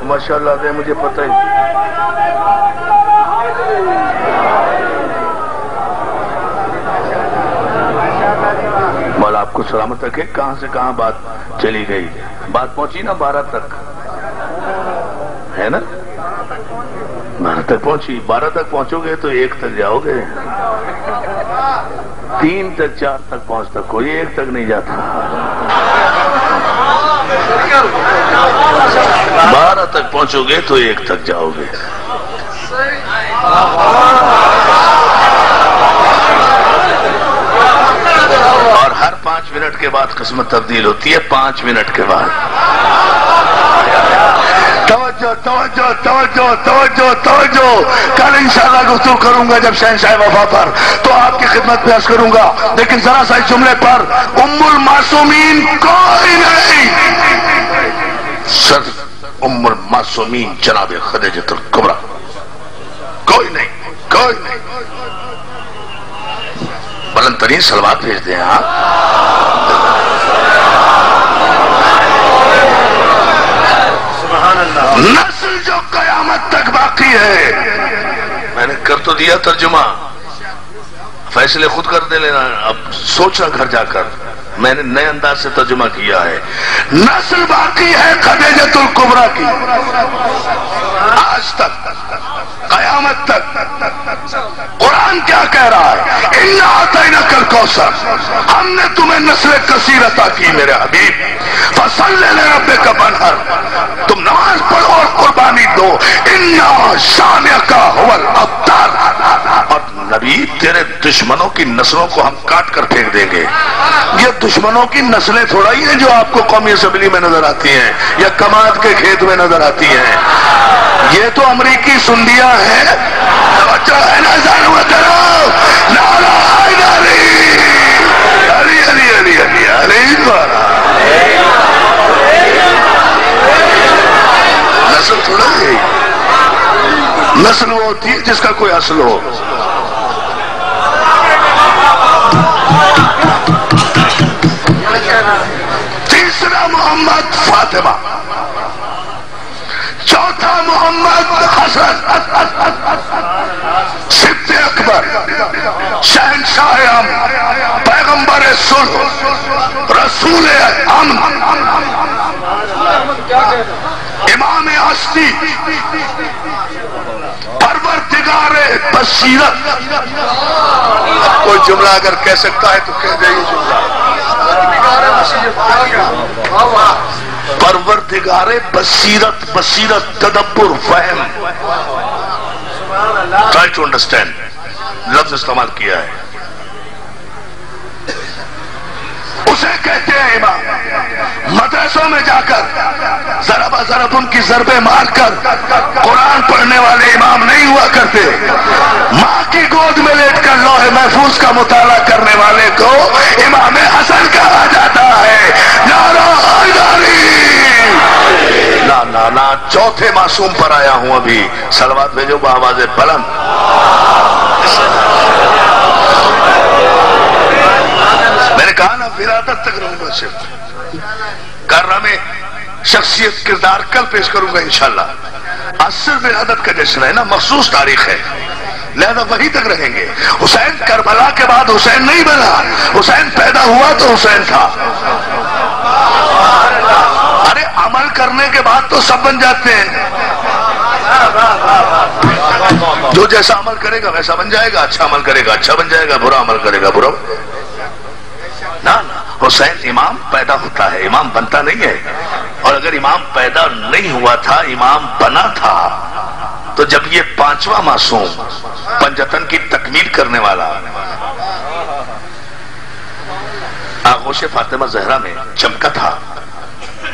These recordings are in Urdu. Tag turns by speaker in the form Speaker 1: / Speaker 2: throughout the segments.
Speaker 1: ماشاءاللہ دے مجھے پتہ ہی مولا آپ کو سلامت رکھے. کہاں سے کہاں بات چلی گئی؟ بات پہنچی نا 12 تک ہے نا؟ 12 تک پہنچی. 12 تک پہنچو گے تو 1 تک جاؤ گے. 3 تک 4 تک پہنچتا کوئی 1 تک نہیں جاتا. 12 تک پہنچو گے تو 1 تک جاؤ گے. اور ہر 5 منٹ کے بعد قسمت تبدیل ہوتی ہے. 5 منٹ کے بعد. توجہ توجہ توجہ توجہ توجہ. کل انشاءاللہ گفتگو کروں گا جب شہنشاہ وفا پر تو آپ کی خدمت پیش کروں گا. لیکن ذرا سا اس جملے پر ام المعصومین کوئی نہیں، صرف ام المعصومین جناب خدیجہ الکبریٰ. کوئی نہیں کوئی نہیں. بلند ترین صلوات بھیج دیں آپ. نسل جو قیامت تک باقی ہے. میں نے کر تو دیا ترجمہ، فیصلے خود کر دے لینا. اب سوچنا گھر جا کر. میں نے نئے انداز سے ترجمہ کیا ہے. نسل باقی ہے خدیجۃ الکبریٰ کی آج تک قیامت تک. قرآن کیا کہہ رہا ہے؟ اِنَّا أَعْطَيْنَاكَ الْكَوْثَرَ. ہم نے تمہیں نسل کثیر عطا کی میرے حبیب. فَصَلِّ لِرَبِّكَ وَانْحَرْ. تم نماز پڑھو اور قربانی دو. اِنَّا شَانِئَكَ هُوَ الْأَبْتَرُ. اور نبی تیرے دشمنوں کی نسلوں کو ہم کاٹ کر پھینک دیں گے. یہ دشمنوں کی نسلیں تھوڑا ہی ہیں جو آپ کو قومی اسمبلی میں نظر آتی ہیں یا کماد کے کھیت میں نظر آتی ہیں. یہ تو امریکی سنڈیاں ہیں. توجہ ہے نا ضرور کرو. نعرہ حیدری علی علی علی علی علی. نسل تھوڑا ہے. نسل وہ ہوتی ہے جس کا کوئی اصل ہو. تیسرا محمد فاطمہ، چوتھا محمد حسن، سبط اکبر، شہنشاہ امن، پیغمبر صلح، رسول امن، امام ہستی، پروردگار بصیرت. کوئی جملہ اگر کہہ سکتا ہے تو کہہ دے یہ جملہ. پروردگار بصیرت. بصیرت تدبر فہم. ٹرائی ٹو انڈرسٹینڈ لفظ استعمال کیا ہے. اسے کہتے ہیں امام. مدرسوں میں جا کر ضرب ضرب ان کی ضربیں مار کر قرآن پڑھنے والے امام نہیں ہوا کرتے. ماں کی گود میں لیٹ کر لوح محفوظ کا مطالعہ کرنے والے کو امام حسن کہا جاتا ہے. نعرہ حیدری. نا نا نا. چوتھے معصوم پر آیا ہوں ابھی. صلوات بھیجو بآواز بلند. میں نے کہا نا ولادت تک رہوں گا. صرف کارنامہ میں شخصیت کردار کل پیش کروں گا انشاءاللہ. آج صرف ولادت کا جشن ہے نا، مخصوص تاریخ ہے، لہذا وہی تک رہیں گے. حسین کربلا کے بعد حسین نہیں بنا. حسین پیدا ہوا تو حسین تھا. ارے عمل کرنے کے بعد تو سب بن جاتے ہیں. جو جیسا عمل کرے گا ویسا بن جائے گا. اچھا عمل کرے گا اچھا بن جائے گا، برا عمل کرے گا برا. نا حسین امام پیدا ہوتا ہے، امام بنتا نہیں ہے. اور اگر امام پیدا نہیں ہوا تھا، امام بنا تھا، تو جب یہ 5واں معصوم پنجتن کی تکمیل کرنے والا آغوش فاطمہ زہرا میں چمکا تھا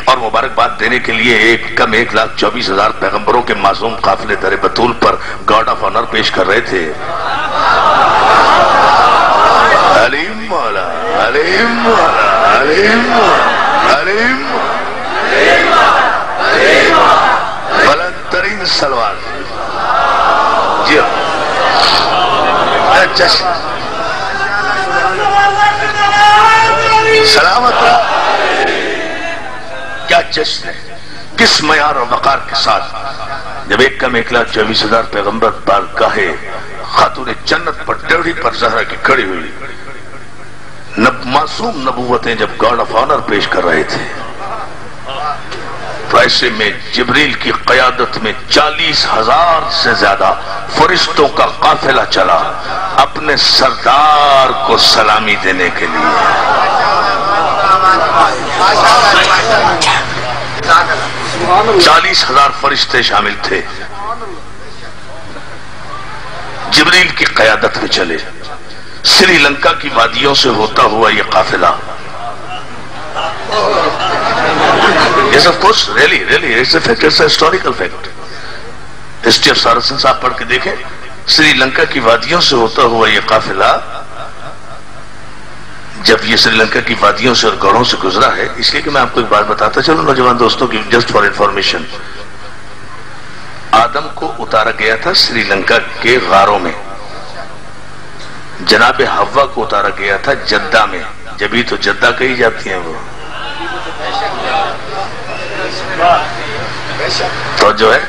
Speaker 1: اور مبارکباد دینے کے لیے 1,24,000 پیغمبروں کے معصوم قافلے در بطول پر گارڈ آف آنر پیش کر رہے تھے. علیم مولا علیم مولا علیم مولا علیم بلند ترین سلوات. جی سلامت رہا۔ کیا جشن ہے، کس معیار اور وقار کے ساتھ جب 1,24,000 پیغمبر بارگاہ خاتون جنت پر ڈیوڑی پر زہرا کی کھڑی ہوئی معصوم نبوتیں جب گارڈ آف آنر پیش کر رہے تھے، تو ایسے میں جبریل کی قیادت میں 40,000 سے زیادہ فرشتوں کا قافلہ چلا اپنے سردار کو سلامی دینے کے لیے۔ 40,000 فرشتے شامل تھے، جبریل کی قیادت میں چلے۔ سری لنکا کی وادیوں سے ہوتا ہوا یہ قافلہ، yes of course, really, it's a fact, it's a historical fact. History of Saracens آپ پڑھ کے دیکھیں، سری لنکا کی وادیوں سے ہوتا ہوا یہ قافلہ جب یہ سری لنکا کی وادیوں سے اور گڑھوں سے گزرا ہے، اس لیے کہ میں آپ کو ایک بات بتاتا چلوں نوجوان دوستوں کی جسٹ فار انفارمیشن، آدم کو اتارا گیا تھا سری لنکا کے غاروں میں، جناب حوا کو اتارا گیا تھا جدہ میں، جبھی تو جدہ کہی جاتی ہیں وہ، تو جو ہے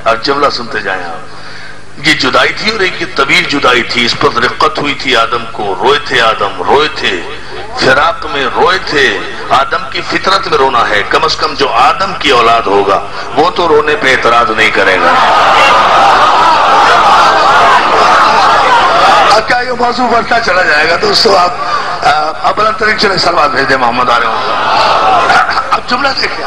Speaker 1: اب جملہ سنتے جائیں آپ، یہ جدائی تھی اور ایک یہ طویل جدائی تھی، اس پر رقت ہوئی تھی آدم کو، روئے تھے آدم، روئے تھے فراق میں، روئے تھے۔ آدم کی فطرت میں رونا ہے، کم از کم جو آدم کی اولاد ہوگا وہ تو رونے پہ اعتراض نہیں کرے گا۔ اب کیا یہ موضوع بڑھتا چلا جائے گا دوستو، آپ بلند ترین چلے سلوات بھیج دیں محمد آ رہے ہوں۔ اب جملہ دیکھیں،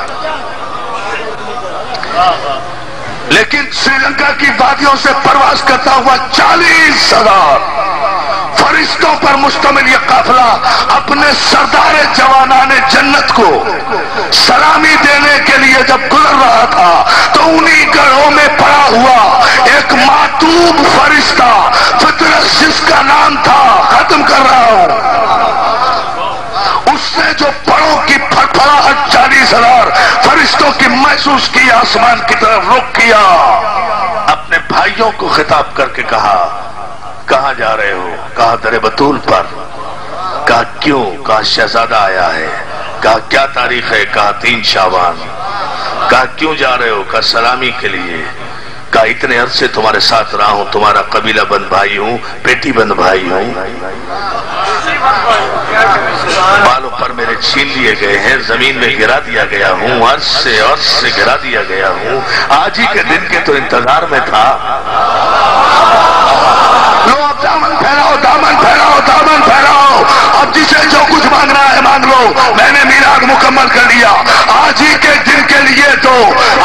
Speaker 1: لیکن سری لنکا کی وادیوں سے پرواز کرتا ہوا 40,000 فرشتوں پر مشتمل یہ قافلہ اپنے سردار جوانان جنت کو سلامی دینے کے لیے جب گزر رہا تھا تو انہی گڑھوں میں پڑا ہوا ایک معتوب فرشتہ، فطرت جس کا نام تھا، ختم کر رہا ہوں، اس نے جو پڑوں کی پھڑپڑاہٹ 40,000 فرشتوں کی محسوس کی، آسمان کی طرف رخ کیا، اپنے بھائیوں کو خطاب کر کے کہا کہاں جا رہے ہو؟ کہا در بطول پر۔ کہا کیوں؟ کہا شہزادہ آیا ہے۔ کہا کیا تاریخ ہے؟ کہا 3 شعبان۔ کہا کیوں جا رہے ہو؟ کہا سلامی کے لیے۔ کہا اتنے عرصے تمہارے ساتھ رہا ہوں، تمہارا قبیلہ بند بھائی ہوں، پیٹی بند بھائی ہوں، بالوں پر میرے چھین لیے گئے ہیں، زمین میں گرا دیا گیا ہوں، عرض سے گرا دیا گیا ہوں، آج ہی کے دن کے تو انتظار میں تھا۔ لو اب دامن پھیلاؤ، دامن پھیلاؤ، دامن پھیلاؤ، اب جسے جو کچھ مانگنا ہے مانگ لو، میں نے میلاد مکمل کر لیا، آج ہی کے دن کے لیے تو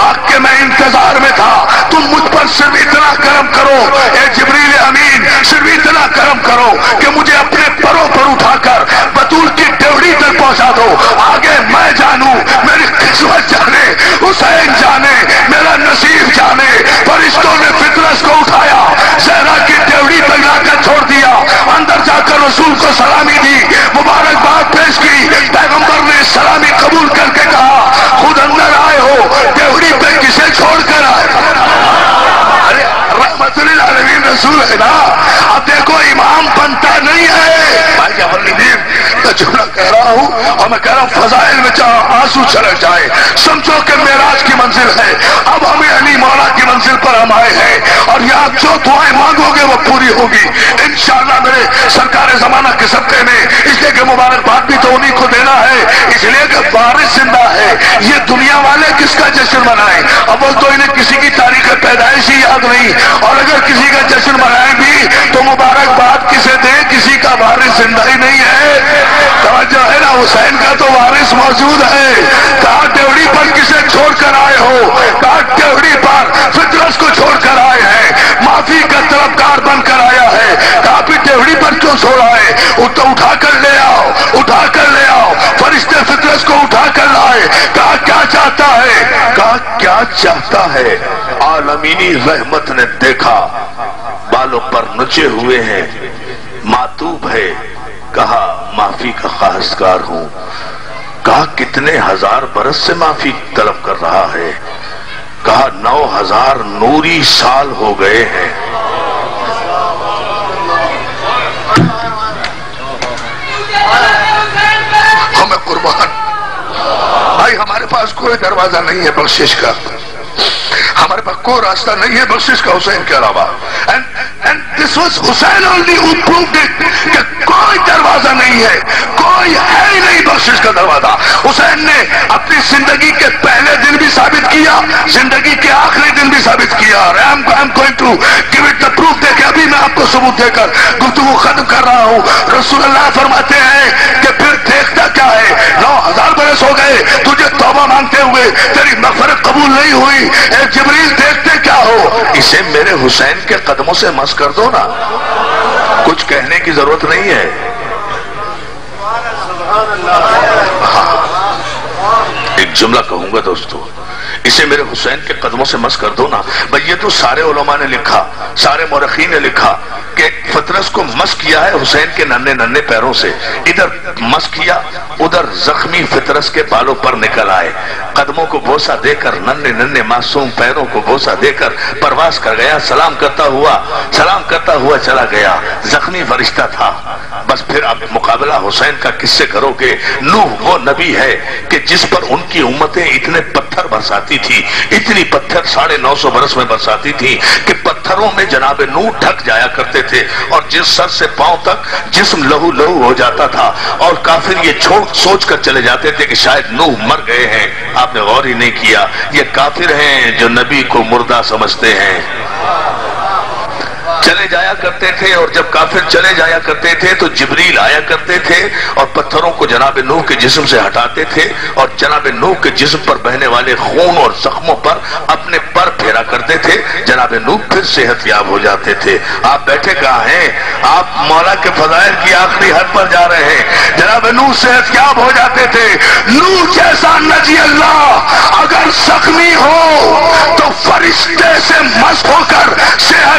Speaker 1: آگ کے میں انتظار میں تھا، تم مجھ پر صرف اتنا کرم کرو اے جبریل امین، صرف اتنا کرم کرو کہ مجھے اپنے پروں پر اٹھا کر بطول کی ڈیوڑی تک پہنچا دو، آگے میں جانوں، میری قسمت جانے، حسین جانے، میرا نصیب جانے۔ فرشتوں نے فطرت کو اٹھایا، زہرا کی ڈیوڑی تک لا کر چھوڑ دیا، اندر جا کر رسول کو سلامی دی، مبارکباد پیش کی، پیغمبر نے سلامی قبول کر کے کہا خود اندر آئے ہو، ڈیوڑی پہ کسے چھوڑ کر آئے؟ ارے رحمت للعالمین رسول ہے نا، اب دیکھو امام بنتا نہیں ہے۔ بھائی جعفر ندیم میں جملہ کہہ رہا ہوں اور میں کہہ رہا ہوں فضائل میں جہاں آنسو چھلک جائے، سمجھو کہ معراج کی منزل ہے، اب ہمیں علی مولا کی منزل پر ہم آئے ہیں، اور یہاں جو دعائیں مانگو گے وہ پوری ہوگی انشاءاللہ میرے سرکار زمانہ کے صدقے میں، اس لیے کہ مبارکباد بھی تو انہی کو دینا ہے، اس لیے کہ وارث زندہ ہے۔ یہ دنیا والے کس کا جشن منائیں؟ اول تو انہیں کسی کی تاریخ پیدائش ہی یاد نہیں، اور اگر کسی کا جشن منائیں بھی تو مبارکباد کسے دیں؟ کسی کا وارث زندہ ہی نہیں ہے۔ توجہ ہے نا، حسین کا تو وارث موجود ہے۔ کہا ڈیوڑی پر کسے چھوڑ کر آئے ہو؟ کہا ڈیوڑی پر فطرت کو چھوڑ کر آئے ہیں، معافی کا طلبگار بن کر آیا ہے۔ کہا پھر ڈیوڑی پر کیوں چھوڑا ہے؟ اٹھا کر لے آؤ، اٹھا کر لے آؤ۔ فرشتے فطرت کو اٹھا کر لائے۔ کہا کیا چاہتا ہے؟ کہا کیا چاہتا ہے؟ عالمینی رحمت نے دیکھا بالوں پر نچے ہوئے ہیں، معتوب ہے، کہا معافی کا خواہشگار ہوں۔ کہا کتنے 1000 برس سے معافی طلب کر رہا ہے؟ کہا 9000 نوری سال ہو گئے ہیں۔ ہمیں بھائی ہمارے پاس کوئی دروازہ نہیں ہے بخشش کا، ہمارے پاس کوئی راستہ نہیں ہے بخشش کا حسین کے علاوہ. And this was Hussein only who proved it کہ کوئی دروازہ نہیں ہے، کوئی ہے ہی نہیں بخشش کا دروازہ. حسین نے اپنی زندگی کے پہلے دن بھی ثابت کیا، زندگی کے آخری دن بھی ثابت کیا. اور I'm going to give it the proof دے کے ابھی میں آپ کو ثبوت دے کر گفتگو ختم کر رہا ہوں. رسول اللہ فرماتے ہیں کہ پھر دیکھتا کیا ہے، 9000 برس ہو گئے تجھے توبہ مانگتے ہوئے، تیری مغفرت قبول نہیں ہوئی، اے جبریل دیکھتے کیا ہو؟ اسے میرے حسین کے قدموں سے مس کر دو نا، کچھ کہنے کی ضرورت نہیں ہے. ایک جملہ کہوں گا دوستو، اسے میرے حسین کے قدموں سے مس کر دو نا. بھئی یہ تو سارے علماء نے لکھا، سارے مورخین نے لکھا کہ فطرس کو مس کیا ہے حسین کے ننھے ننھے پیروں سے، ادھر مس کیا، ادھر زخمی فطرس کے بالوں پر نکل آئے. قدموں کو بوسہ دے کر، ننھے ننھے معصوم پیروں کو بوسہ دے کر پرواز کر گیا، سلام کرتا ہوا چلا گیا. زخمی فرشتہ تھا. بس پھر اب مقابلہ حسین کا کس سے کرو گے؟ نوح وہ نبی ہے کہ جس پر ان کی امتیں اتنے پتھر برساتی تھی، اتنی پتھر 950 برس میں برساتی تھی کہ پتھروں میں جناب نوح ڈھک جایا کرتے تھے، اور جس سر سے پاؤں تک جسم لہو لہو ہو جاتا تھا. اور کافر یہ سوچ کر چلے جاتے تھے کہ شاید نوح مر گئے ہیں. آپ نے غور ہی نہیں کیا، یہ کافر ہیں جو نبی کو مردہ سمجھتے ہیں. چلے جایا کرتے تھے، اور جب کافر چلے جایا کرتے تھے تو جبریل آیا کرتے تھے اور پتھروں کو جناب نوح کے جسم سے ہٹاتے تھے، اور جناب نوح کے جسم پر بہنے والے خون اور زخموں پر اپنے پر پھیرا کرتے تھے. جناب نوح پھر صحت یاب ہو جاتے تھے. آپ بیٹھے کہاں ہیں؟ آپ مولا کے فضائل کی آخری حد پر جا رہے ہیں. جناب نوح صحت یاب ہو جاتے تھے. نوح جیسا نجی اللہ اگر زخمی ہو تو فرشتے سے مس ہو کر صحت